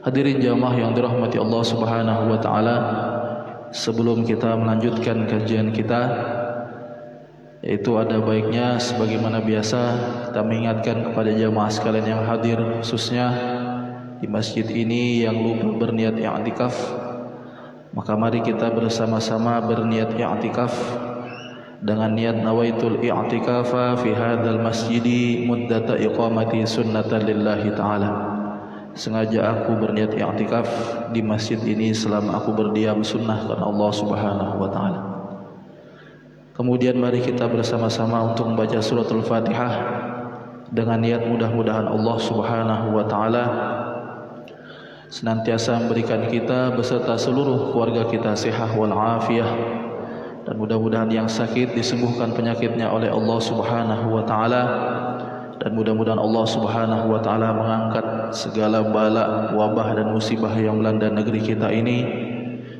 Hadirin jamaah yang dirahmati Allah Subhanahu wa taala, sebelum kita melanjutkan kajian kita, yaitu ada baiknya sebagaimana biasa kita mengingatkan kepada jamaah sekalian yang hadir, khususnya di masjid ini yang lupa berniat i'tikaf, maka mari kita bersama-sama berniat i'tikaf dengan niat nawaitul i'tikafa fi hadzal masjidi muddata iqamati sunnatan lillahi ta'ala. Sengaja aku berniat i'tikaf di masjid ini selama aku berdiam sunnah karena Allah Subhanahu wa taala. Kemudian mari kita bersama-sama untuk membaca suratul Fatihah dengan niat mudah-mudahan Allah Subhanahu wa taala senantiasa memberikan kita beserta seluruh keluarga kita sehat wal afiah, dan mudah-mudahan yang sakit disembuhkan penyakitnya oleh Allah Subhanahu wa taala, dan mudah-mudahan Allah Subhanahu wa taala mengangkat segala bala, wabah dan musibah yang melanda negeri kita ini,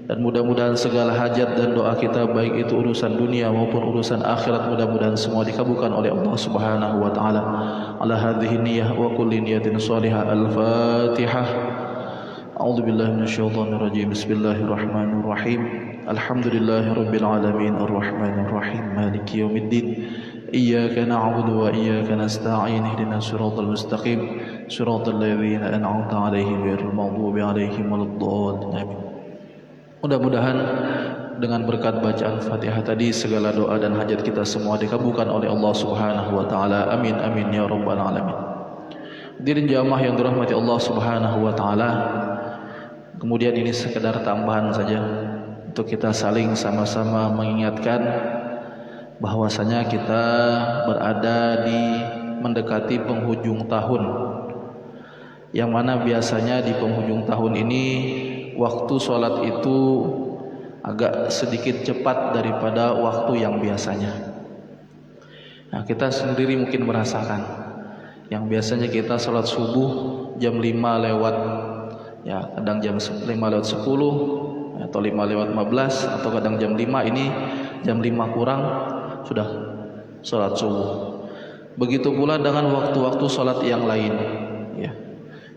dan mudah-mudahan segala hajat dan doa kita baik itu urusan dunia maupun urusan akhirat mudah-mudahan semua dikabulkan oleh Allah Subhanahu wa taala. Ala hadhihi niyyah wa kulli niyatin shalihah. Al-Fatihah. A'udzu billahi minasyaitonir rajim. Bismillahirrahmanirrahim. Alhamdulillahirabbil alamin arrahmanir rahim maliki yaumiddin. Iyyaka na'budu wa iyyaka nasta'in ihdinas siratal mustaqim siratal ladzina an'amta 'alaihim ghairil maghdubi 'alaihim waladdallin. Amin. Mudah-mudahan dengan berkat bacaan Fatihah tadi segala doa dan hajat kita semua dikabulkan oleh Allah Subhanahu wa taala. Amin amin ya rabbal alamin. Hadirin jamaah yang dirahmati Allah Subhanahu wa taala, kemudian ini sekedar tambahan saja untuk kita saling sama-sama mengingatkan bahwasanya kita berada di mendekati penghujung tahun, yang mana biasanya di penghujung tahun ini waktu sholat itu agak sedikit cepat daripada waktu yang biasanya. Nah, kita sendiri mungkin merasakan yang biasanya kita sholat subuh jam 5 lewat, ya kadang jam 5 lewat 10 atau 5 lewat 15, atau kadang jam 5, ini jam 5 kurang sudah sholat subuh. Begitu pula dengan waktu-waktu sholat yang lain, ya.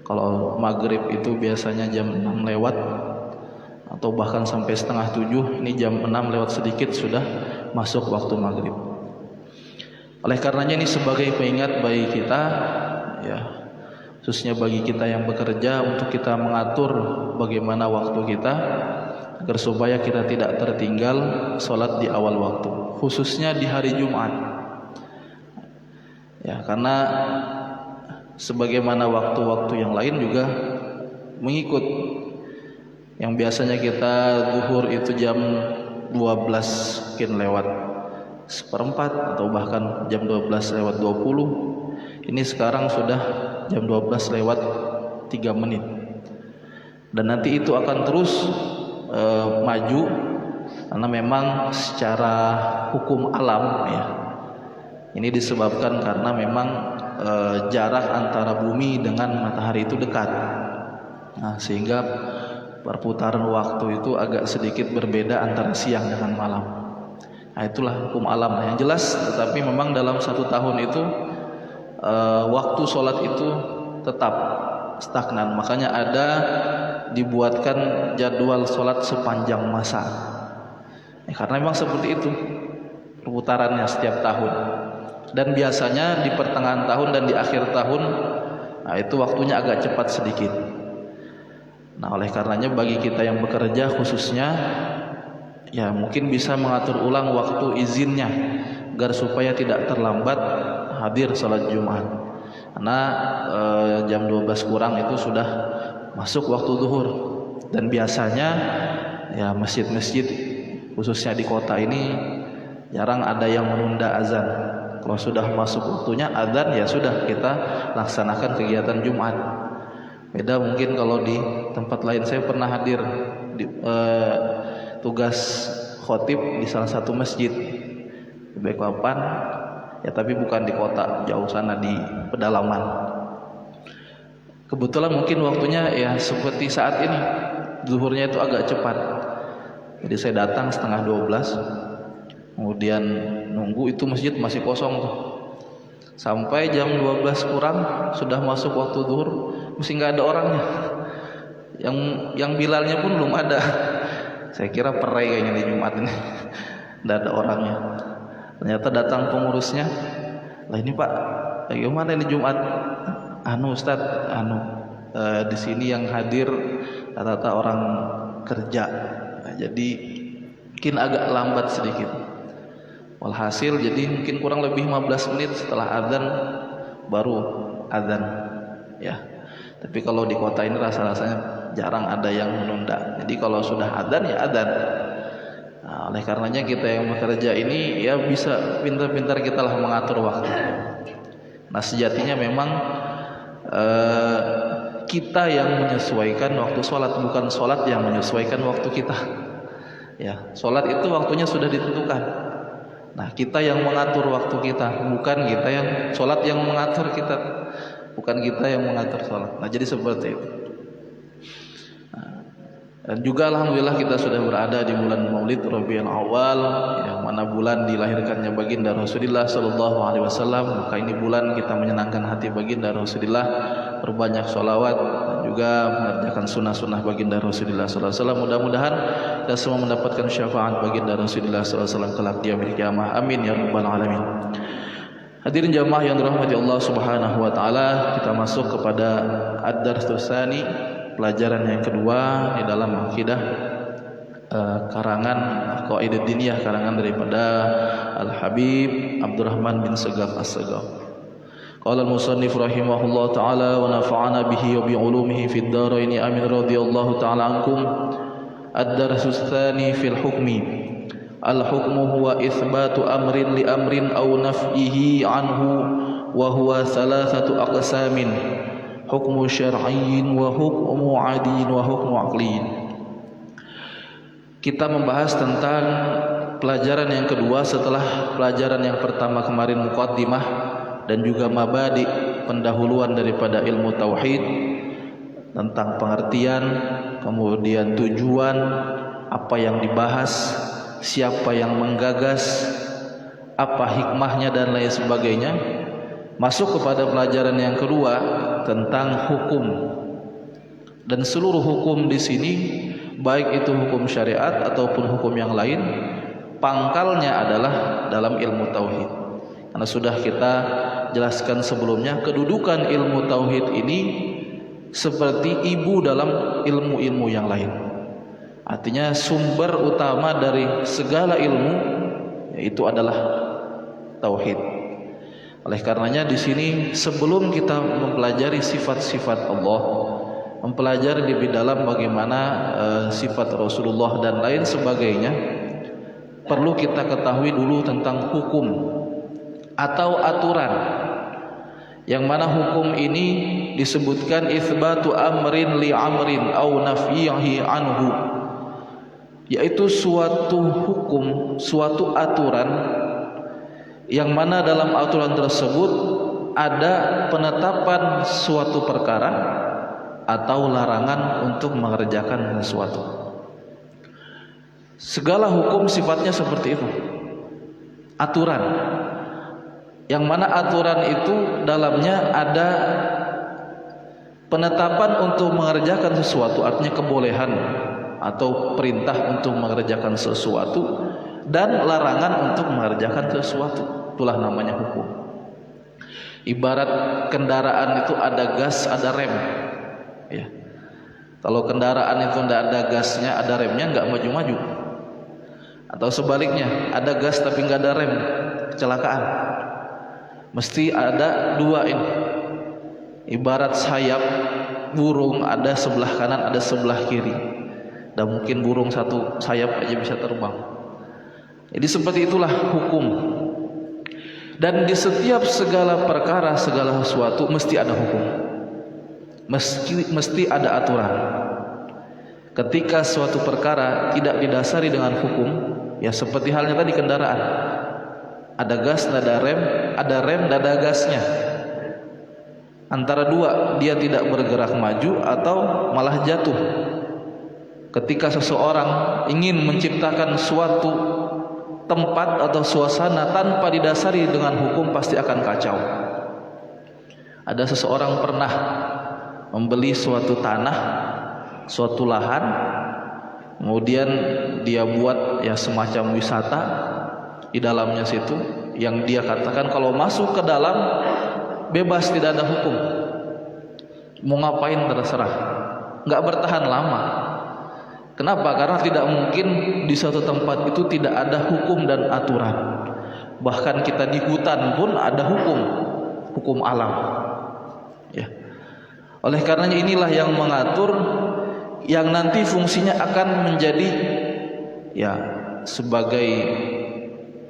Kalau maghrib itu biasanya jam 6 lewat atau bahkan sampai setengah 7, ini jam 6 lewat sedikit sudah masuk waktu maghrib. Oleh karenanya ini sebagai pengingat bagi kita, ya, khususnya bagi kita yang bekerja, untuk kita mengatur bagaimana waktu kita agar supaya kita tidak tertinggal sholat di awal waktu, khususnya di hari Jumat, ya, karena sebagaimana waktu-waktu yang lain juga mengikut. Yang biasanya kita zuhur itu jam 12 mungkin lewat seperempat atau bahkan jam 12 lewat 20, ini sekarang sudah jam 12 lewat 3 menit, dan nanti itu akan terus maju, karena memang secara hukum alam, ya, ini disebabkan karena memang jarak antara bumi dengan matahari itu dekat. Nah, sehingga perputaran waktu itu agak sedikit berbeda antara siang dengan malam. Nah, itulah hukum alam yang jelas. Tetapi memang dalam satu tahun itu waktu sholat itu tetap stagnan. Makanya ada dibuatkan jadwal sholat sepanjang masa, karena memang seperti itu perputarannya setiap tahun. Dan biasanya di pertengahan tahun dan di akhir tahun, nah itu waktunya agak cepat sedikit. Nah, oleh karenanya bagi kita yang bekerja khususnya, ya mungkin bisa mengatur ulang waktu izinnya agar supaya tidak terlambat hadir sholat Jumat. Karena jam 12 kurang itu sudah masuk waktu zuhur, dan biasanya ya masjid-masjid khususnya di kota ini jarang ada yang menunda azan. Kalau sudah masuk waktunya azan, ya sudah kita laksanakan kegiatan Jumat. Beda mungkin kalau di tempat lain. Saya pernah hadir di, tugas khotib di salah satu masjid di Balikpapan, ya tapi bukan di kota, jauh sana di pedalaman. Kebetulan mungkin waktunya ya seperti saat ini, zuhurnya itu agak cepat. Jadi saya datang setengah 12, kemudian nunggu itu masjid masih kosong tuh. Sampai jam 12 kurang sudah masuk waktu zuhur, mesti nggak ada orangnya. Yang Bilalnya pun belum ada. Saya kira perai kayaknya di Jumat ini. Tidak ada orangnya. Ternyata datang pengurusnya. Lah ini Pak, bagaimana ini Jumat? Ustaz, di sini yang hadir rata-rata orang kerja. Nah, jadi mungkin agak lambat sedikit. Walhasil jadi mungkin kurang lebih 15 menit setelah azan baru azan. Ya. Tapi kalau di kota ini rasa-rasanya jarang ada yang menunda. Jadi kalau sudah azan ya azan. Nah, oleh karenanya kita yang bekerja ini ya bisa pintar-pintar kita lah mengatur waktu. Nah, sejatinya memang kita yang menyesuaikan waktu sholat, bukan sholat yang menyesuaikan waktu kita. Ya, sholat itu waktunya sudah ditentukan. Nah, kita yang mengatur waktu kita, bukan kita yang sholat yang mengatur kita, bukan kita yang mengatur sholat. Nah, jadi seperti itu. Dan juga alhamdulillah kita sudah berada di bulan Maulid Rabiul Awal, yang mana bulan dilahirkannya baginda Rasulullah sallallahu alaihi wasallam. Maka ini bulan kita menyenangkan hati baginda Rasulullah, berbanyak sholawat dan juga mengerjakan sunnah-sunnah baginda Rasulullah sallallahu alaihi wasallam. Mudah-mudahan kita semua mendapatkan syafaat baginda Rasulullah sallallahu alaihi wasallam kelak di yaumil qiyamah. Amin ya rabbal alamin. Hadirin jamaah yang dirahmati Allah Subhanahu wa taala, kita masuk kepada ad-darsus tsani, pelajaran yang kedua di dalam akidah karangan Aqaidud Diniyah, karangan daripada Al-Habib Abdurrahman bin Sagaf As-Sagaf. Qala al-musannif rahimahullah taala wa nafa'ana bihi wa bi 'ulumihi fid dharain amin radhiyallahu taala ankum. Ad-darsus tsani fil hukmi. Al-hukmu huwa itsbatu amrin li amrin aw naf'ihi anhu wa huwa thalathatu aqsamin. Hukmu syar'iyyin wa hukmu 'adiyyin wa hukmu 'aqliyyin. Kita membahas tentang pelajaran yang kedua setelah pelajaran yang pertama kemarin, muqaddimah dan juga mabadi, pendahuluan daripada ilmu tauhid, tentang pengertian, kemudian tujuan, apa yang dibahas, siapa yang menggagas, apa hikmahnya dan lain sebagainya. Masuk kepada pelajaran yang kedua tentang hukum. Dan seluruh hukum di sini, baik itu hukum syariat ataupun hukum yang lain, pangkalnya adalah dalam ilmu tauhid. Karena sudah kita jelaskan sebelumnya, kedudukan ilmu tauhid ini seperti ibu dalam ilmu-ilmu yang lain. Artinya sumber utama dari segala ilmu yaitu adalah tauhid. Oleh karenanya di sini sebelum kita mempelajari sifat-sifat Allah, mempelajari lebih dalam bagaimana sifat Rasulullah dan lain sebagainya, perlu kita ketahui dulu tentang hukum atau aturan. Yang mana hukum ini disebutkan itsbatu amrin li amrin au nafyihi anhu, yaitu suatu hukum, suatu aturan yang mana dalam aturan tersebut ada penetapan suatu perkara atau larangan untuk mengerjakan sesuatu. Segala hukum sifatnya seperti itu, aturan, yang mana aturan itu dalamnya ada penetapan untuk mengerjakan sesuatu, artinya kebolehan atau perintah untuk mengerjakan sesuatu, dan larangan untuk mengerjakan sesuatu. Itulah namanya hukum. Ibarat kendaraan itu ada gas, ada rem. Ya. Kalau kendaraan itu tidak ada gasnya, ada remnya, nggak maju-maju. Atau sebaliknya, ada gas tapi nggak ada rem, kecelakaan. Mesti ada dua ini. Ibarat sayap burung, ada sebelah kanan, ada sebelah kiri. Dan mungkin burung satu sayap aja bisa terbang. Jadi seperti itulah hukum. Dan di setiap segala perkara, segala sesuatu mesti ada hukum, mesti ada aturan. Ketika suatu perkara tidak didasari dengan hukum, ya seperti halnya tadi kendaraan, ada gas, ada rem, ada gasnya. Antara dua, dia tidak bergerak maju atau malah jatuh. Ketika seseorang ingin menciptakan suatu tempat atau suasana tanpa didasari dengan hukum, pasti akan kacau. Ada seseorang pernah membeli suatu tanah suatu lahan, kemudian dia buat ya semacam wisata di dalamnya situ, yang dia katakan kalau masuk ke dalam bebas, tidak ada hukum, mau ngapain terserah, nggak bertahan lama. Kenapa? Karena tidak mungkin di suatu tempat itu tidak ada hukum dan aturan. Bahkan kita di hutan pun ada hukum alam. Ya. Oleh karenanya inilah yang mengatur, yang nanti fungsinya akan menjadi ya sebagai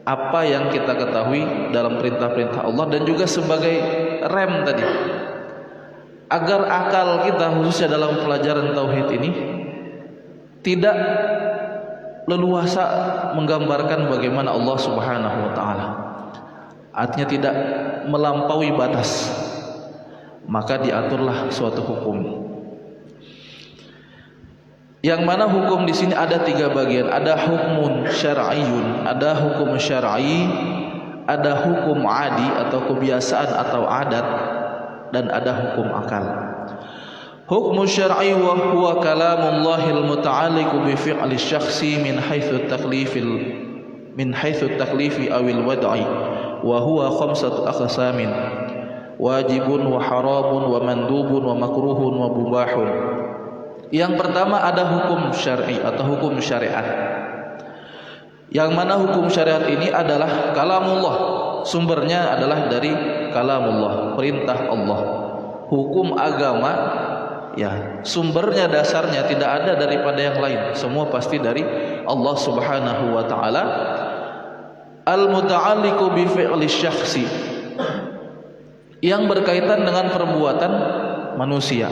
apa yang kita ketahui dalam perintah-perintah Allah, dan juga sebagai rem tadi, agar akal kita khususnya dalam pelajaran tauhid ini tidak leluasa menggambarkan bagaimana Allah Subhanahu wa taala. Artinya tidak melampaui batas. Maka diaturlah suatu hukum. Yang mana hukum di sini ada 3 bagian. Ada hukmun syar'iyyun, ada hukum syar'i, ada hukum adi atau kebiasaan atau adat, dan ada hukum akal. Hukmu syar'i wa huwa kalamullahil muta'alliqu bi fi'li syakhsi min haitsu at-taklifi awil wad'i, wa huwa 5 aqsamin: wajibun wa haramun wa mandubun wa makruhun wa mubahun. Yang pertama ada hukum syar'i atau hukum syariat. Yang mana hukum syariat ini adalah kalamullah, sumbernya adalah dari kalamullah, perintah Allah. Hukum agama ya sumbernya, dasarnya tidak ada daripada yang lain, semua pasti dari Allah Subhanahu wa taala. Al-muta'alliqu bi fi'li syakhsi, yang berkaitan dengan perbuatan manusia.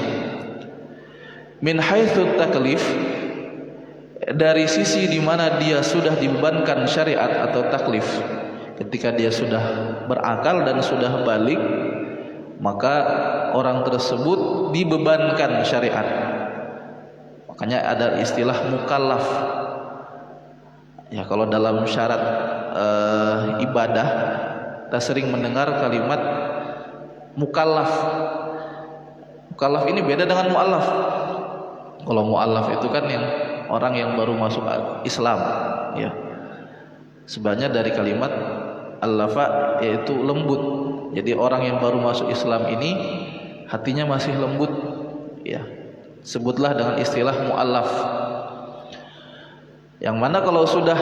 Min haitsu taklif, dari sisi di mana dia sudah dibebankan syariat atau taklif. Ketika dia sudah berakal dan sudah balik, maka orang tersebut dibebankan syariat. Makanya ada istilah mukallaf. Ya, kalau dalam syarat ibadah kita sering mendengar kalimat mukallaf. Mukallaf ini beda dengan muallaf. Kalau muallaf itu kan yang orang yang baru masuk Islam, ya. Sebenarnya dari kalimat allafa yaitu lembut. Jadi orang yang baru masuk Islam ini hatinya masih lembut, ya. Sebutlah dengan istilah muallaf. Yang mana kalau sudah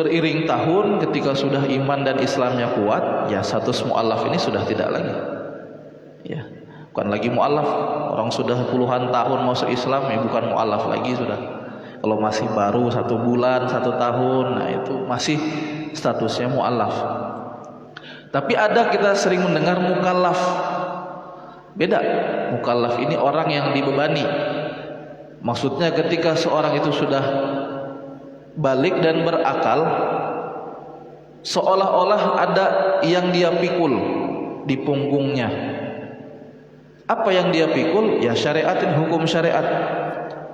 beriring tahun, ketika sudah iman dan Islamnya kuat, ya status muallaf ini sudah tidak lagi, ya. Bukan lagi muallaf. Orang sudah puluhan tahun masuk Islam, ya bukan muallaf lagi sudah. Kalau masih baru 1 bulan, 1 tahun, nah itu masih statusnya muallaf. Tapi ada kita sering mendengar mukallaf. Beda. Mukallaf ini orang yang dibebani. Maksudnya ketika seorang itu sudah balik dan berakal, seolah-olah ada yang dia pikul di punggungnya. Apa yang dia pikul? Ya syariatin, hukum syariat,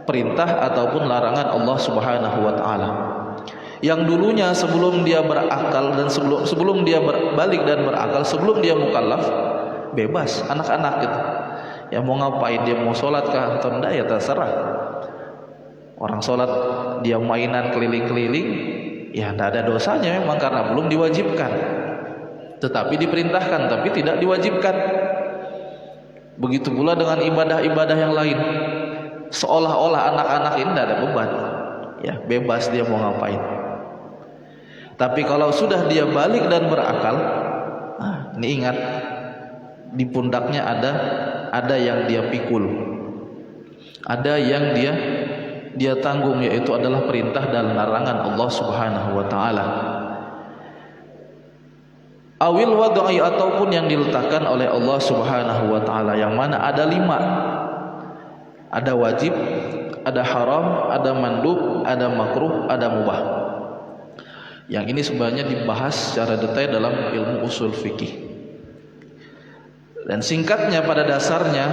perintah ataupun larangan Allah Subhanahu wa taala. Yang dulunya sebelum dia berakal dan sebelum dia balik dan berakal, sebelum dia mukallaf, bebas, anak-anak gitu. Ya mau ngapain, dia mau sholat kah atau enggak, ya terserah. Orang sholat dia mainan keliling-keliling, ya tidak ada dosanya memang karena belum diwajibkan. Tetapi diperintahkan, tapi tidak diwajibkan. Begitu pula dengan ibadah-ibadah yang lain. Seolah-olah anak-anak ini tidak ada beban, ya bebas dia mau ngapain. Tapi kalau sudah dia balik dan berakal, ini ingat, di pundaknya ada yang dia pikul, ada yang dia tanggung, yaitu adalah perintah dan larangan Allah Subhanahu wa taala. Awil wad'i, ataupun yang diletakkan oleh Allah Subhanahu wa taala, yang mana ada 5. Ada wajib, ada haram, ada mandub, ada makruh, ada mubah. Yang ini sebenarnya dibahas secara detail dalam ilmu usul fikih. Dan singkatnya pada dasarnya,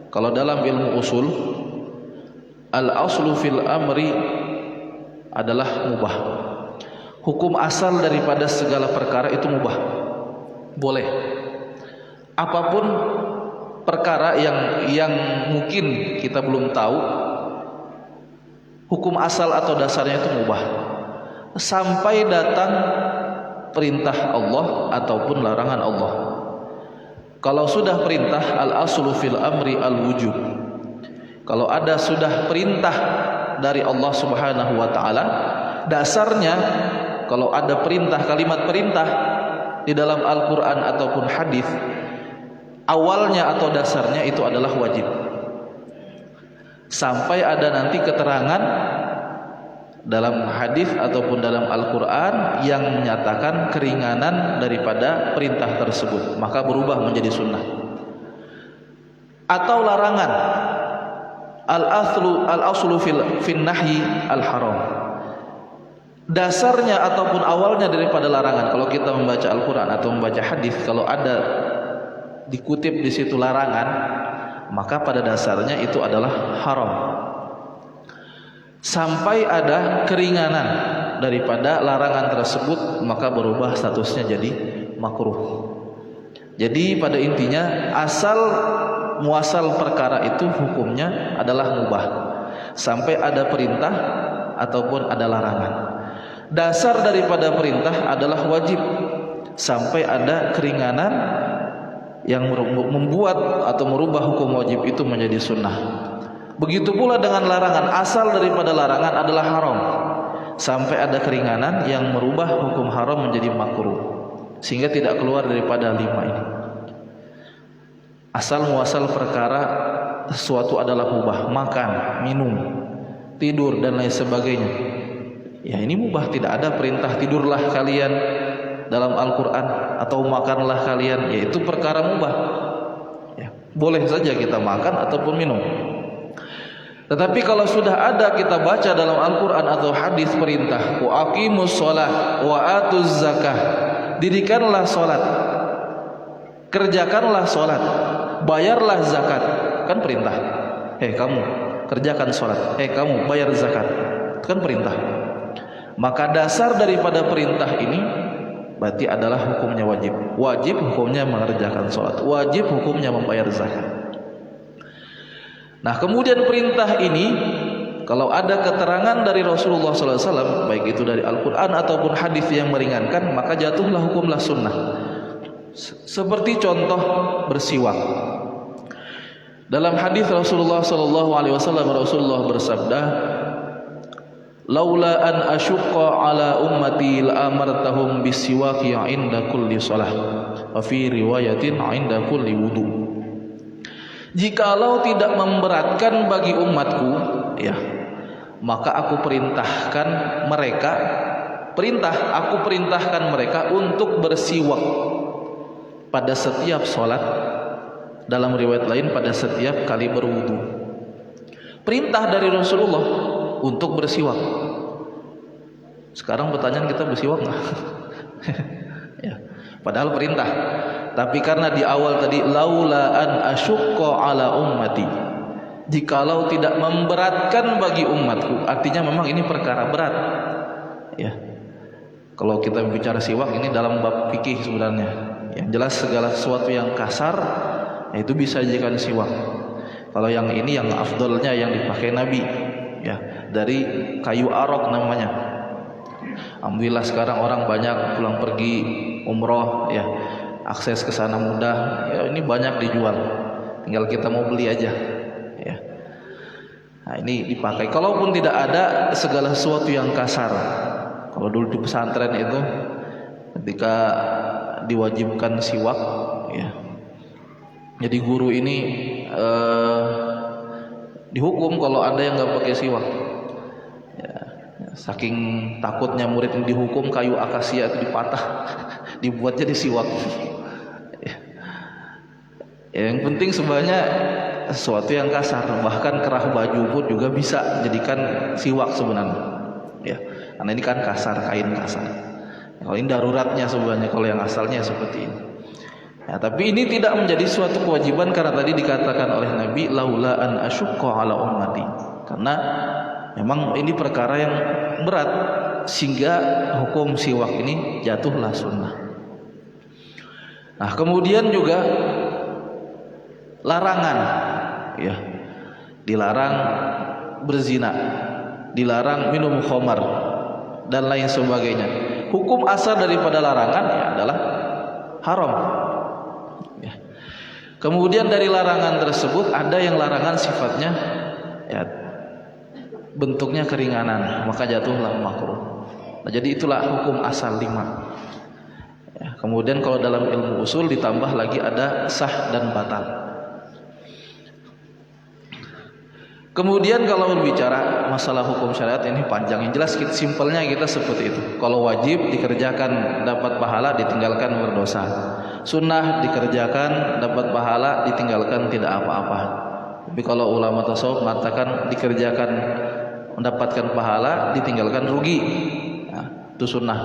kalau dalam ilmu usul, al-aslu fil amri adalah mubah. Hukum asal daripada segala perkara itu mubah, boleh. Apapun perkara yang mungkin kita belum tahu hukum asal atau dasarnya itu mubah sampai datang perintah Allah ataupun larangan Allah. Kalau sudah perintah, al-aslu fil amri al-wujub. Kalau ada sudah perintah dari Allah Subhanahu wa taala, dasarnya kalau ada perintah, kalimat perintah di dalam Al-Qur'an ataupun hadis, awalnya atau dasarnya itu adalah wajib. Sampai ada nanti keterangan dalam hadis ataupun dalam Al-Qur'an yang menyatakan keringanan daripada perintah tersebut, maka berubah menjadi sunnah. Atau larangan, al-aslu fil nahyi al-haram. Dasarnya ataupun awalnya daripada larangan, kalau kita membaca Al-Qur'an atau membaca hadis, kalau ada dikutip di situ larangan, maka pada dasarnya itu adalah haram. Sampai ada keringanan daripada larangan tersebut, maka berubah statusnya jadi makruh. Jadi pada intinya asal muasal perkara itu hukumnya adalah mubah sampai ada perintah ataupun ada larangan. Dasar daripada perintah adalah wajib sampai ada keringanan yang membuat atau merubah hukum wajib itu menjadi sunnah. Begitu pula dengan larangan, asal daripada larangan adalah haram sampai ada keringanan yang merubah hukum haram menjadi makruh, sehingga tidak keluar daripada 5 ini. Asal muasal perkara sesuatu adalah mubah, makan, minum, tidur dan lain sebagainya. Ya ini mubah, tidak ada perintah tidurlah kalian dalam Al-Qur'an atau makanlah kalian, yaitu perkara mubah. Ya, boleh saja kita makan ataupun minum. Tetapi kalau sudah ada kita baca dalam Al-Qur'an atau hadis perintah, wa aqimus shalah wa atuz zakah, dirikanlah salat, kerjakanlah salat, bayarlah zakat, kan perintah. Kamu kerjakan salat, kamu bayar zakat, kan perintah. Maka dasar daripada perintah ini berarti adalah hukumnya wajib. Wajib hukumnya mengerjakan salat, wajib hukumnya membayar zakat. Nah kemudian perintah ini kalau ada keterangan dari Rasulullah SAW, baik itu dari Al-Quran ataupun hadis yang meringankan, maka jatuhlah hukumlah sunnah. Seperti contoh bersiwak. Dalam hadis Rasulullah SAW, Rasulullah bersabda, "Laula an asyqa ala ummati la amartahum bisiwaki 'inda kulli shalah." Wa fi riwayatin 'inda kulli wudu. Jikalau tidak memberatkan bagi umatku, ya, maka aku perintahkan mereka untuk bersiwak pada setiap sholat. Dalam riwayat lain pada setiap kali berwudu. Perintah dari Rasulullah untuk bersiwak. Sekarang pertanyaan, kita bersiwak nggak? Ya, padahal perintah. Tapi karena di awal tadi laula an asyqa ala ummati, jikalau tidak memberatkan bagi umatku, artinya memang ini perkara berat. Ya. Kalau kita bicara siwak ini dalam bab fikih sebenarnya. Yang jelas segala sesuatu yang kasar itu bisa dijadikan siwak. Kalau yang ini yang afdolnya yang dipakai Nabi, ya, dari kayu arok namanya. Alhamdulillah sekarang orang banyak pulang pergi umroh, ya, akses ke sana mudah, ya, ini banyak dijual, tinggal kita mau beli aja, ya. Nah ini dipakai. Kalaupun tidak ada segala sesuatu yang kasar, kalau dulu di pesantren itu ketika diwajibkan siwak, ya, jadi guru ini dihukum kalau ada yang nggak pakai siwak. Ya, saking takutnya murid yang dihukum, kayu akasia itu dipatah, dibuat jadi siwak. Yang penting sebenarnya sesuatu yang kasar, bahkan kerah baju pun juga bisa jadikan siwak sebenarnya. Ya, karena ini kan kasar, kain kasar. Kalau ini daruratnya sebenarnya, kalau yang asalnya seperti ini. Ya, tapi ini tidak menjadi suatu kewajiban karena tadi dikatakan oleh Nabi laula an asyqa ala ummati. Karena memang ini perkara yang berat sehingga hukum siwak ini jatuhlah sunnah. Nah, kemudian juga larangan, ya, dilarang berzina, dilarang minum khamar dan lain sebagainya. Hukum asal daripada larangan ya adalah haram. Ya. Kemudian dari larangan tersebut ada yang larangan sifatnya ya bentuknya keringanan, maka jatuhlah makruh. Nah, jadi itulah hukum asal 5. Ya, kemudian kalau dalam ilmu usul ditambah lagi ada sah dan batal. Kemudian kalau berbicara masalah hukum syariat ini panjang, yang jelas simpelnya kita seperti itu. Kalau wajib dikerjakan dapat pahala, ditinggalkan berdosa. Sunnah dikerjakan dapat pahala, ditinggalkan tidak apa-apa. Tapi kalau ulama tasawuf mengatakan dikerjakan mendapatkan pahala, ditinggalkan rugi. Nah, itu sunnah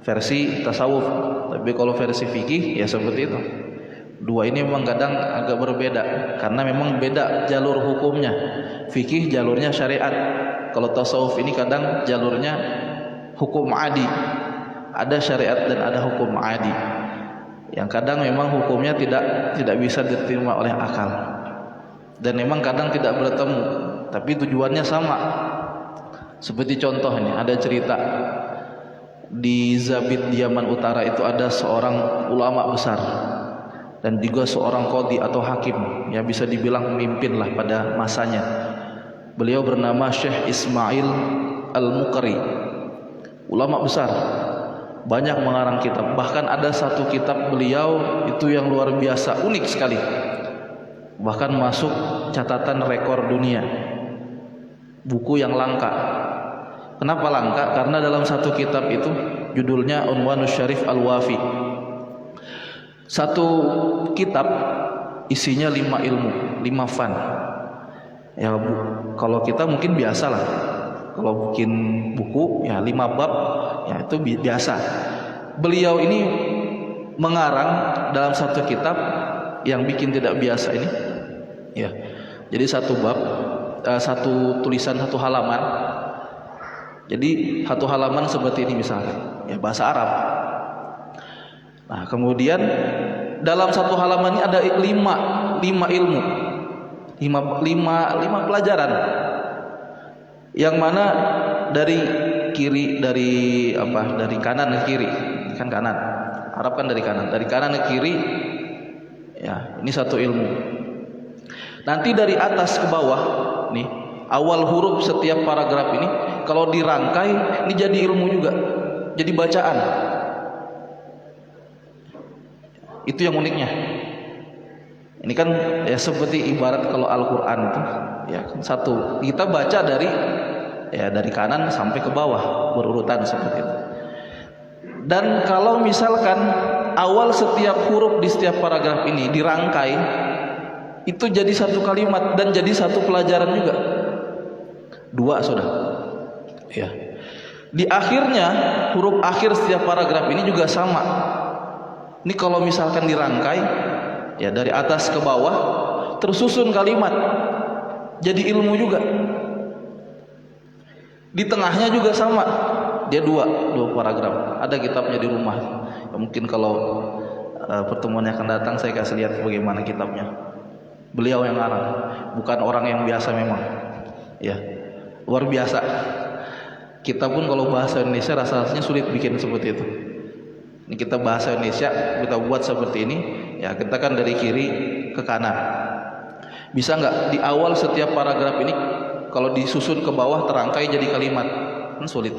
versi tasawuf. Tapi kalau versi fikih ya seperti itu. Dua ini memang kadang agak berbeda karena memang beda jalur hukumnya. Fikih jalurnya syariat. Kalau tasawuf ini kadang jalurnya hukum adi. Ada syariat dan ada hukum adi. Yang kadang memang hukumnya tidak bisa diterima oleh akal. Dan memang kadang tidak bertemu, tapi tujuannya sama. Seperti contoh ini, ada cerita di Zabid di Yaman Utara itu ada seorang ulama besar dan juga seorang qadhi atau hakim yang bisa dibilang pemimpin lah pada masanya. Beliau bernama Syekh Ismail Al-Muqri, ulama besar, banyak mengarang kitab. Bahkan ada satu kitab beliau itu yang luar biasa, unik sekali, bahkan masuk catatan rekor dunia, buku yang langka. Kenapa langka? Karena dalam satu kitab itu judulnya Unwanus Syarif Al-Wafi. Satu kitab isinya 5 ilmu, 5 fan. Ya kalau kita mungkin biasa lah, kalau bikin buku ya 5 bab ya itu biasa. Beliau ini mengarang dalam satu kitab yang bikin tidak biasa ini ya. Jadi satu bab, satu tulisan, satu halaman. Jadi satu halaman seperti ini misalnya, ya bahasa Arab. Nah, kemudian dalam satu halaman ini ada 5 ilmu, 5 pelajaran. Yang mana dari kiri, dari kanan ke kiri, kan kanan. Arab kan dari kanan ke kiri. Ya, ini satu ilmu. Nanti dari atas ke bawah nih, awal huruf setiap paragraf ini kalau dirangkai ini jadi ilmu juga, jadi bacaan. Itu yang uniknya. Ini kan ya seperti ibarat kalau Al-Qur'an itu ya satu, kita baca dari kanan sampai ke bawah berurutan seperti itu. Dan kalau misalkan awal setiap huruf di setiap paragraf ini dirangkai, itu jadi satu kalimat dan jadi satu pelajaran juga. 2 sudah. Ya. Di akhirnya huruf akhir setiap paragraf ini juga sama. Ini kalau misalkan dirangkai ya dari atas ke bawah tersusun kalimat, jadi ilmu juga. Di tengahnya juga sama. Dia 2 paragraf. Ada kitabnya di rumah. Ya, mungkin kalau pertemuan yang akan datang saya kasih lihat bagaimana kitabnya. Beliau yang ngarang, bukan orang yang biasa memang. Ya, luar biasa. Kita pun kalau bahasa Indonesia rasanya sulit bikin seperti itu. Ini kita bahasa Indonesia kita buat seperti ini, ya kita kan dari kiri ke kanan. Bisa nggak di awal setiap paragraf ini kalau disusun ke bawah terangkai jadi kalimat? Kan sulit.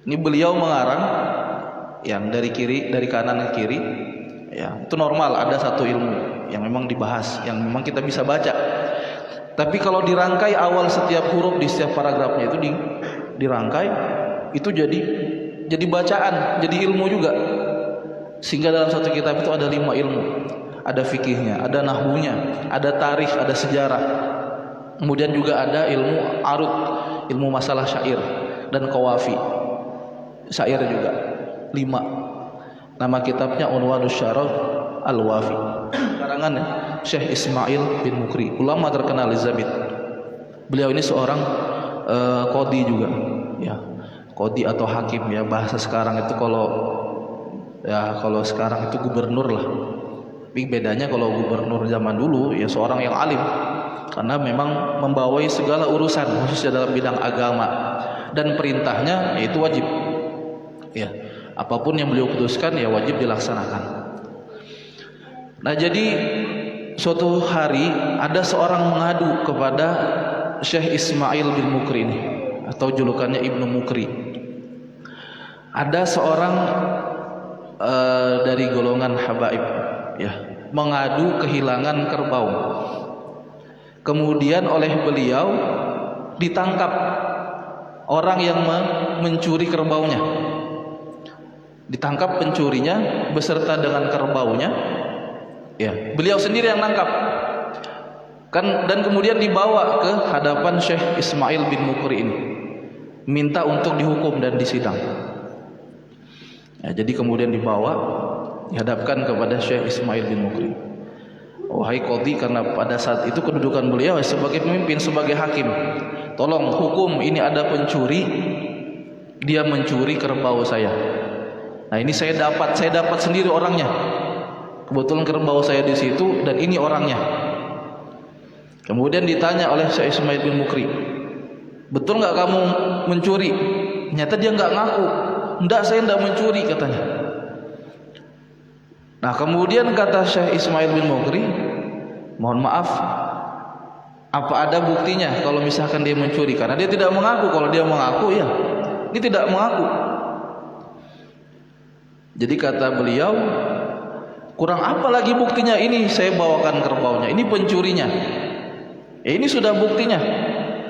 Ini beliau mengarang yang dari kanan ke kiri, ya itu normal, ada satu ilmu yang memang dibahas, yang memang kita bisa baca. Tapi kalau dirangkai awal setiap huruf di setiap paragrafnya itu dirangkai, itu jadi bacaan, jadi ilmu juga. Sehingga dalam satu kitab itu ada 5 ilmu. Ada fikihnya, ada nahwunya, ada tarikh, ada sejarah. Kemudian juga ada ilmu arud, ilmu masalah syair dan qawafi. Syair juga 5. Nama kitabnya Unwanus Syaraf Al-Wafi. Karangan Syekh Ismail bin Muqri, ulama terkenal di Zabid. Beliau ini seorang qadhi juga, ya. Qadhi atau hakim ya, bahasa sekarang itu kalau sekarang itu gubernur lah. Tapi bedanya kalau gubernur zaman dulu ya seorang yang alim, karena memang membawai segala urusan khususnya dalam bidang agama, dan perintahnya yaitu wajib. Ya, apapun yang beliau putuskan ya wajib dilaksanakan. Nah, jadi suatu hari ada seorang mengadu kepada Syekh Ismail bin Mukri ini, atau julukannya Ibnu Mukri. Ada seorang dari golongan habaib, ya, mengadu kehilangan kerbau. Kemudian oleh beliau ditangkap orang yang mencuri kerbaunya. Ditangkap pencurinya beserta dengan kerbaunya. Ya, beliau sendiri yang nangkap. Dan kemudian dibawa ke hadapan Syekh Ismail bin Mukri ini, minta untuk dihukum dan disidang. Ya, jadi kemudian dibawa, dihadapkan kepada Syekh Ismail bin Mukri. Wahai qadhi, karena pada saat itu kedudukan beliau sebagai pemimpin, sebagai hakim, tolong hukum, ini ada pencuri, dia mencuri kerbau saya. Nah, ini saya dapat sendiri orangnya. Kebetulan kerbau saya di situ dan ini orangnya. Kemudian ditanya oleh Syekh Ismail bin Mukri, betul nggak kamu mencuri? Ternyata dia nggak ngaku. Enggak, saya enggak mencuri, katanya. Nah, kemudian kata Syekh Ismail bin Mukri, mohon maaf, apa ada buktinya kalau misalkan dia mencuri? Karena dia tidak mengaku. Kalau dia mengaku, ya, ini tidak mengaku. Jadi kata beliau, kurang apa lagi buktinya? Ini saya bawakan kerbaunya, ini pencurinya. Ini sudah buktinya.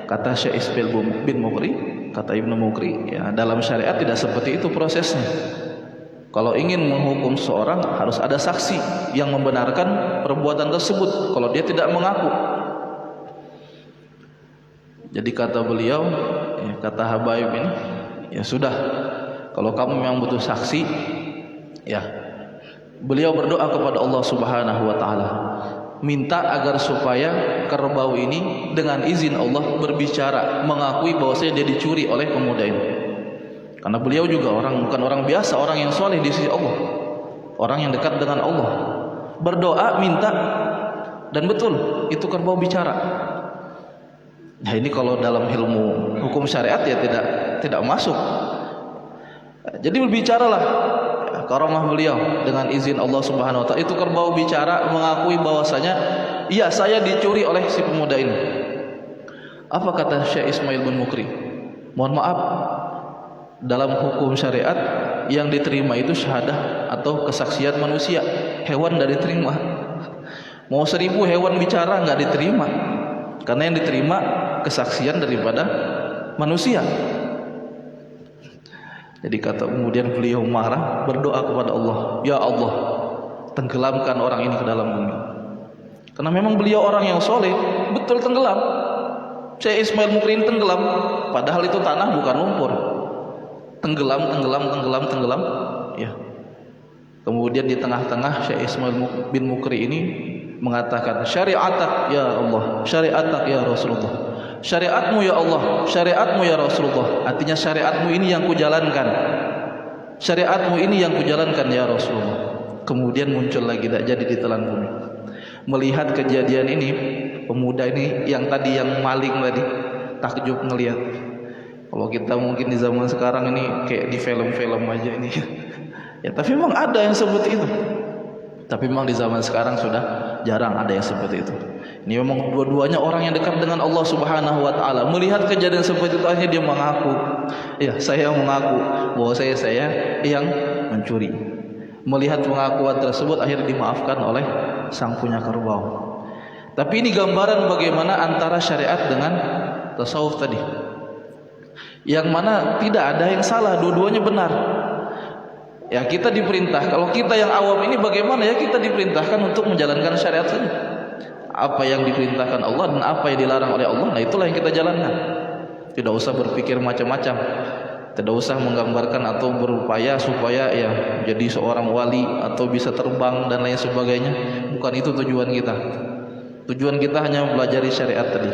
Kata Syekh Ismail bin Mukri, kata Ibnu Mukri, ya, dalam syariat tidak seperti itu prosesnya. Kalau ingin menghukum seseorang harus ada saksi yang membenarkan perbuatan tersebut kalau dia tidak mengaku. Jadi kata beliau, ya, kata habaib ini, ya sudah, kalau kamu memang butuh saksi, ya, beliau berdoa kepada Allah Subhanahu wa taala, minta agar supaya kerbau ini dengan izin Allah berbicara, mengakui bahwasanya dia dicuri oleh pemuda ini. Karena beliau juga bukan orang biasa, orang yang soleh di sisi Allah, orang yang dekat dengan Allah. Berdoa, minta, dan betul itu kerbau bicara. Nah, ini kalau dalam ilmu hukum syariat ya tidak masuk. Jadi berbicaralah karamah beliau dengan izin Allah Subhanahu wa taala. Itu kerbau bicara mengakui bahwasanya iya, saya dicuri oleh si pemuda ini. Apa kata Syekh Ismail bin Mukri? Mohon maaf, dalam hukum syariat yang diterima itu syahadah atau kesaksian manusia, hewan tidak diterima. Mau 1000 hewan bicara nggak diterima, karena yang diterima kesaksian daripada manusia. Jadi kemudian beliau marah, berdoa kepada Allah, ya Allah, tenggelamkan orang ini ke dalam bumi. Karena memang beliau orang yang soleh, betul tenggelam. Syekh Ismail Mukri tenggelam, padahal itu tanah bukan lumpur. Tenggelam. Ya. Kemudian di tengah-tengah Syekh Ismail bin Mukri ini mengatakan, syariatak ya Allah, syariatak ya Rasulullah. Syariatmu ya Allah, syariatmu ya Rasulullah. Artinya syariatmu ini yang kujalankan, syariatmu ini yang kujalankan ya Rasulullah. Kemudian muncul lagi, tak jadi ditelan bumi. Melihat kejadian ini, pemuda ini yang tadi yang maling tadi takjub ngelihat. Kalau kita mungkin di zaman sekarang ini kayak di film-film aja ini. Ya, tapi memang ada yang seperti itu. Tapi memang di zaman sekarang sudah jarang ada yang seperti itu. Ini memang dua-duanya orang yang dekat dengan Allah Subhanahu wa taala. Melihat kejadian seperti itu akhirnya dia mengaku, ya, saya mengaku bahwa saya yang mencuri. Melihat pengakuan tersebut akhirnya dimaafkan oleh sang punya kerbau. Tapi ini gambaran bagaimana antara syariat dengan tasawuf tadi, yang mana tidak ada yang salah, dua-duanya benar. Ya, kita diperintah, kalau kita yang awam ini bagaimana, ya kita diperintahkan untuk menjalankan syariat saja. Apa yang diperintahkan Allah dan apa yang dilarang oleh Allah, nah itulah yang kita jalankan. Tidak usah berpikir macam-macam, tidak usah menggambarkan atau berupaya supaya ya jadi seorang wali atau bisa terbang dan lain sebagainya. Bukan itu tujuan kita. Tujuan kita hanya mempelajari syariat tadi,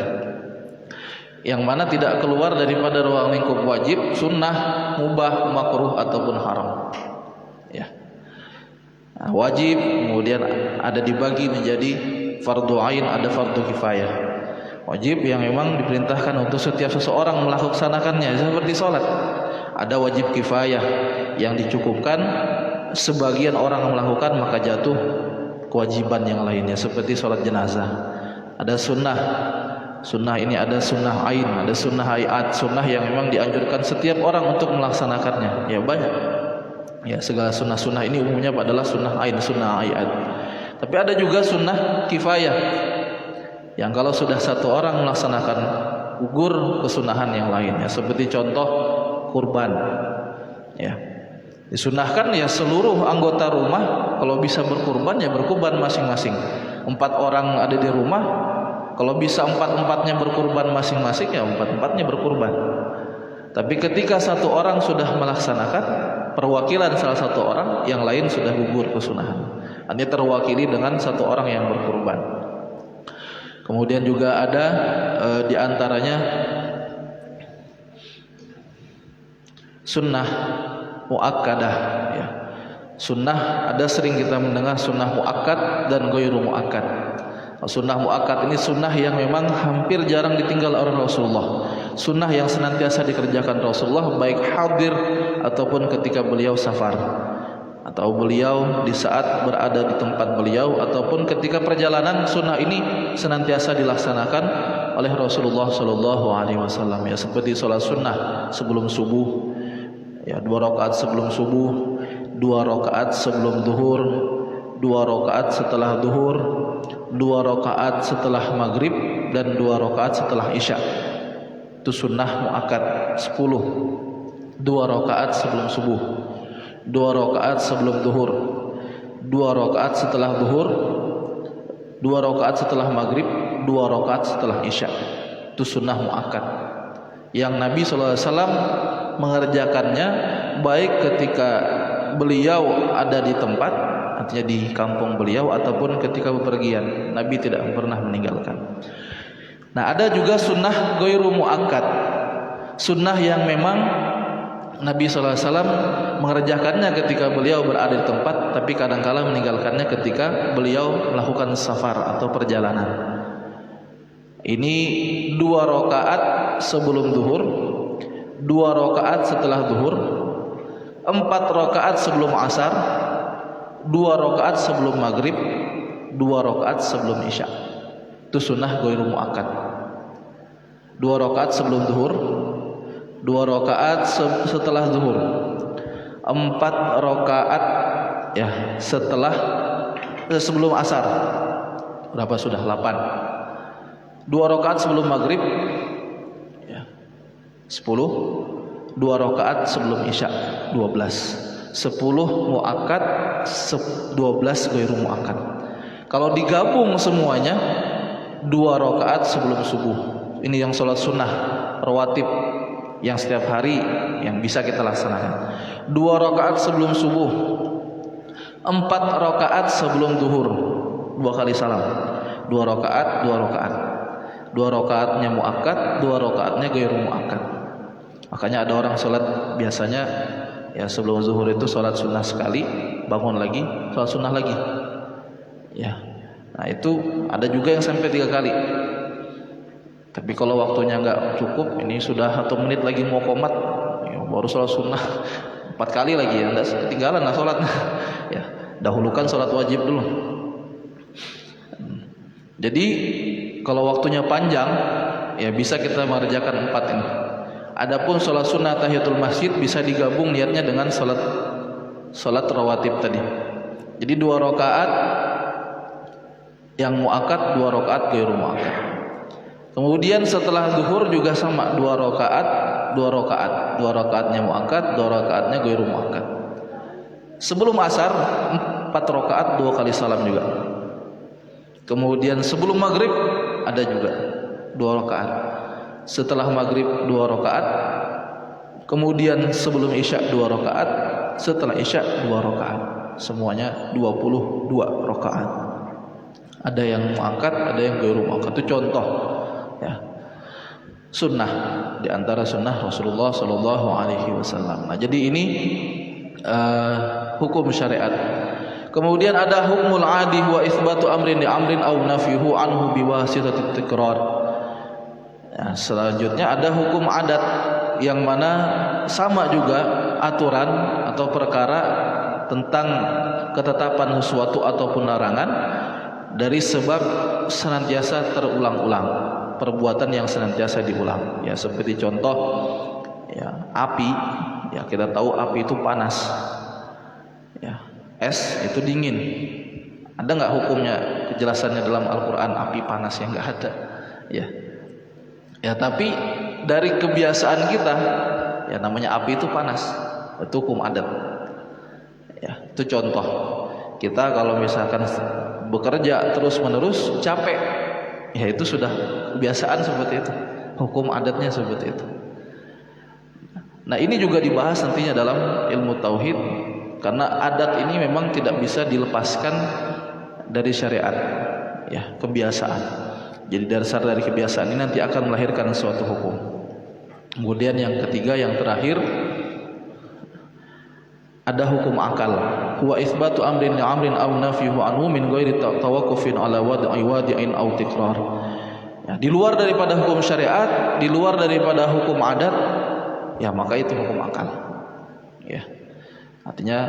yang mana tidak keluar daripada ruang lingkup wajib, sunnah, mubah, makruh ataupun haram. Ya. Nah, wajib kemudian ada dibagi menjadi fardu ain, ada fardu kifayah. Wajib yang memang diperintahkan untuk setiap seseorang melaksanakannya seperti sholat. Ada wajib kifayah yang dicukupkan sebagian orang melakukan maka jatuh kewajiban yang lainnya seperti sholat jenazah. Ada sunnah. Sunnah ini ada sunnah ain, ada sunnah hayat, sunnah yang memang dianjurkan setiap orang untuk melaksanakannya. Ya banyak. Ya segala sunnah-sunnah ini umumnya adalah sunnah ain, sunnah hayat. Tapi ada juga sunnah kifayah yang kalau sudah satu orang melaksanakan gugur kesunahan yang lainnya. Seperti contoh kurban. Ya. Disunahkan ya seluruh anggota rumah kalau bisa berkurban ya berkurban masing-masing. 4 orang ada di rumah, kalau bisa 4-4-nya berkurban masing-masing ya 4-4-nya berkurban. Tapi ketika satu orang sudah melaksanakan perwakilan salah satu orang, yang lain sudah gugur kesunahan. Artinya terwakili dengan satu orang yang berkurban. Kemudian juga ada di antaranya sunnah muakkadah. Ya. Sunnah ada sering kita mendengar sunnah muakkad dan ghairu muakkad. Sunnah muakkad ini sunnah yang memang hampir jarang ditinggal oleh Rasulullah. Sunnah yang senantiasa dikerjakan Rasulullah baik hadir ataupun ketika beliau safar, atau beliau di saat berada di tempat beliau ataupun ketika perjalanan. Sunnah ini senantiasa dilaksanakan oleh Rasulullah Shallallahu Alaihi Wasallam. Ya seperti sholat sunnah sebelum subuh, ya 2 rakaat sebelum subuh, 2 rakaat sebelum duhur, 2 rakaat setelah duhur, 2 rakaat setelah maghrib, dan 2 rakaat setelah isya. Itu sunnah muakkad. 10 2 rakaat sebelum subuh, 2 rakaat sebelum duhur, 2 rakaat setelah duhur, 2 rakaat setelah maghrib, 2 rakaat setelah isya. Itu sunnah muakkad yang Nabi SAW mengerjakannya baik ketika beliau ada di tempat, artinya di kampung beliau, ataupun ketika bepergian. Nabi tidak pernah meninggalkan. Nah, ada juga sunnah ghairu muakkad, sunnah yang memang Nabi SAW mengerjakannya ketika beliau berada di tempat, tapi kadang-kala meninggalkannya ketika beliau melakukan safar atau perjalanan. Ini 2 rakaat sebelum duhur, 2 rakaat setelah duhur, 4 rakaat sebelum asar, 2 rakaat sebelum maghrib, 2 rakaat sebelum isya. Itu sunnah ghairu muakkad. 2 rakaat sebelum duhur, 2 rakaat setelah duhur, 4 rakaat ya setelah sebelum asar. Berapa sudah? 8. 2 rakaat sebelum maghrib ya 10. 2 rakaat sebelum isya 12. 10 muakkad, 12 ghairu muakkad. Kalau digabung semuanya 2 rakaat sebelum subuh. Ini yang sholat sunnah rawatib yang setiap hari yang bisa kita laksanakan. 2 rakaat sebelum subuh, 4 rakaat sebelum duhur, 2 kali salam. 2 rakaat, 2 rakaat. 2 rakaatnya muakkad, 2 rakaatnya ghairu muakkad. Makanya ada orang sholat biasanya ya sebelum zuhur itu sholat sunnah sekali, bangun lagi sholat sunnah lagi. Ya, nah itu ada juga yang sampai 3 kali. Tapi kalau waktunya nggak cukup, ini sudah 1 menit lagi mau qomat, ya baru sholat sunnah 4 kali lagi, ya nggak ketinggalan lah sholatnya. Ya dahulukan sholat wajib dulu. Jadi kalau waktunya panjang, ya bisa kita mengerjakan 4 ini. Adapun sholat sunnah tahiyatul masjid bisa digabung niatnya dengan sholat rawatib tadi. Jadi 2 rakaat yang muakkad, 2 rakaat ghairu muakkad. Kemudian setelah zuhur juga sama, 2 rakaat, 2 rakaat. 2 rakaatnya muakkad, 2 rakaatnya ghairu muakkad. Sebelum asar 4 rakaat, 2 kali salam juga. Kemudian sebelum maghrib ada juga 2 rakaat. Setelah maghrib 2 rakaat. Kemudian sebelum isya 2 rakaat. Setelah isya 2 rakaat. Semuanya 22 rakaat. Ada yang muakkad, ada yang ghairu muakkad. Itu contoh ya sunnah di antara sunnah Rasulullah Sallallahu Alaihi Wasallam. Nah, jadi ini hukum syariat Kemudian ada hukmul adi wa itsbatu amrin li amrin aw nafyuhu anhu biwasitatit tikrar. Ya, selanjutnya ada hukum adat yang mana sama juga aturan atau perkara tentang ketetapan sesuatu ataupun larangan dari sebab senantiasa terulang-ulang, perbuatan yang senantiasa diulang. Ya, seperti contoh ya, api, ya kita tahu api itu panas. Ya, es itu dingin. Ada nggak hukumnya, kejelasannya dalam Al-Qur'an api panas? Yang nggak ada. Ya, tapi dari kebiasaan kita, ya namanya api itu panas, itu hukum adat. Ya, itu contoh. Kita kalau misalkan bekerja terus-menerus capek, ya itu sudah kebiasaan seperti itu. Hukum adatnya seperti itu. Nah, ini juga dibahas nantinya dalam ilmu tauhid, karena adat ini memang tidak bisa dilepaskan dari syariat. Ya, kebiasaan. Jadi dasar dari kebiasaan ini nanti akan melahirkan suatu hukum. Kemudian yang ketiga, yang terakhir, ada hukum akal. Huwa itsbatu amrin li amrin aw nafyuhu anhu min ghairi tawaqqufin ala wad'i wadi'in aw tikrar. Ya, di luar daripada hukum syariat, di luar daripada hukum adat, ya maka itu hukum akal. Ya. Artinya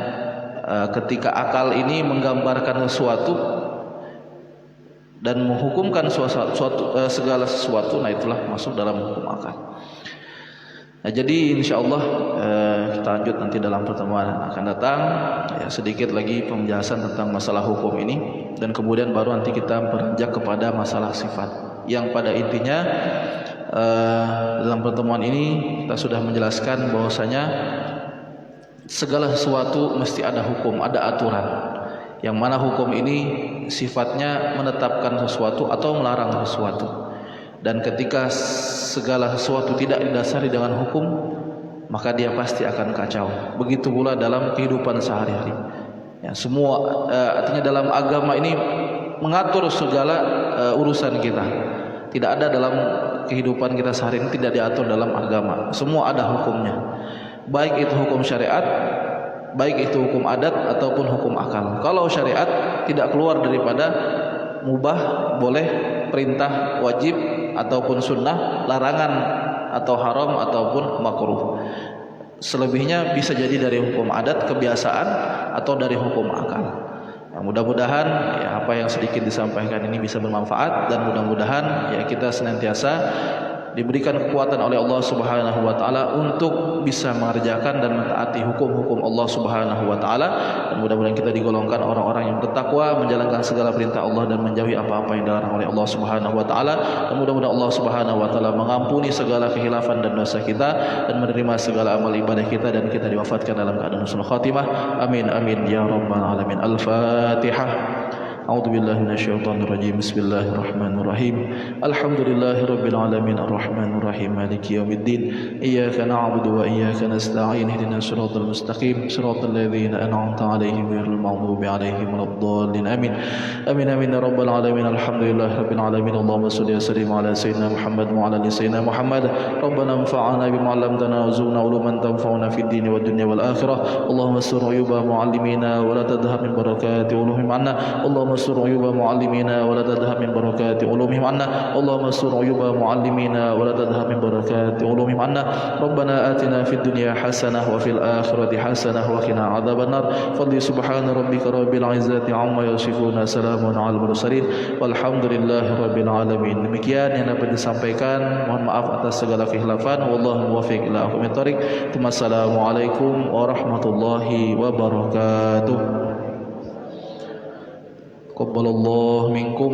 ketika akal ini menggambarkan sesuatu dan menghukumkan segala sesuatu, nah itulah masuk dalam hukum akal. Nah, jadi insyaallah kita lanjut nanti dalam pertemuan akan datang, ya, sedikit lagi penjelasan tentang masalah hukum ini, dan kemudian baru nanti kita beranjak kepada masalah sifat, yang pada intinya dalam pertemuan ini kita sudah menjelaskan bahwasanya segala sesuatu mesti ada hukum, ada aturan, yang mana hukum ini sifatnya menetapkan sesuatu atau melarang sesuatu. Dan ketika segala sesuatu tidak didasari dengan hukum, maka dia pasti akan kacau. Begitu pula dalam kehidupan sehari-hari. Ya, semua artinya dalam agama ini mengatur segala urusan kita. Tidak ada dalam kehidupan kita sehari ini tidak diatur dalam agama. Semua ada hukumnya. Baik itu hukum syariat, baik itu hukum adat ataupun hukum akal. Kalau syariat tidak keluar daripada mubah, boleh, perintah, wajib ataupun sunnah, larangan atau haram ataupun makruh. Selebihnya bisa jadi dari hukum adat, kebiasaan, atau dari hukum akal. Ya, mudah-mudahan ya, apa yang sedikit disampaikan ini bisa bermanfaat, dan mudah-mudahan ya kita senantiasa diberikan kekuatan oleh Allah Subhanahu wa taala untuk bisa mengerjakan dan mentaati hukum-hukum Allah Subhanahu wa taala, dan mudah-mudahan kita digolongkan orang-orang yang bertakwa, menjalankan segala perintah Allah dan menjauhi apa-apa yang dilarang oleh Allah Subhanahu wa taala, dan mudah-mudahan Allah Subhanahu wa taala mengampuni segala khilafan dan dosa kita dan menerima segala amal ibadah kita, dan kita diwafatkan dalam keadaan husnul khatimah. Amin amin ya rabbal alamin. Al-Fatihah. A'udzu billahi minasyaitonir rajim. Bismillahirrahmanirrahim. Alhamdulillahi rabbil alamin arrahmanir rahim maliki yaumiddin. Iyyaka na'budu wa iyyaka nasta'in. Ihdinas siratal mustaqim siratal ladzina an'amta 'alaihim ghairil maghdubi 'alaihim waladdallin. Amin. Amin amin ya rabbal alamin. Alhamdulillahi rabbil alamin. Allahumma shalli wa sallim ala sayyidina Muhammad wa ala ali sayyidina Muhammad. Rabbana anfa'na bima 'allamtana warzuqna uluman tanfa'una fid dini wad dunya wal akhirah. Allahumma sur 'uyuba mu'allimina wa la tadhhab min barakati ulumihim 'anna. Allahumma sur 'uyuba mu'allimina wa la tadhhab min barakati ulumihim 'anna. Allahumma sur 'uyuba mu'allimina wa la tadhhab min barakati ulumihim 'anna. Rabbana atina fid dunya hasanah wa fil akhirati hasanah wa qina 'adzabannar. Fadli subhana rabbika rabbil 'izzati 'amma yasifun, salamun 'alal mursalin walhamdulillahi rabbil alamin. Demikian yang dapat disampaikan, mohon maaf atas segala khilafan. Wallahu muwaffiq ila aqwamit thoriq. Wassalamualaikum warahmatullahi wabarakatuh. Qabbalallahu minkum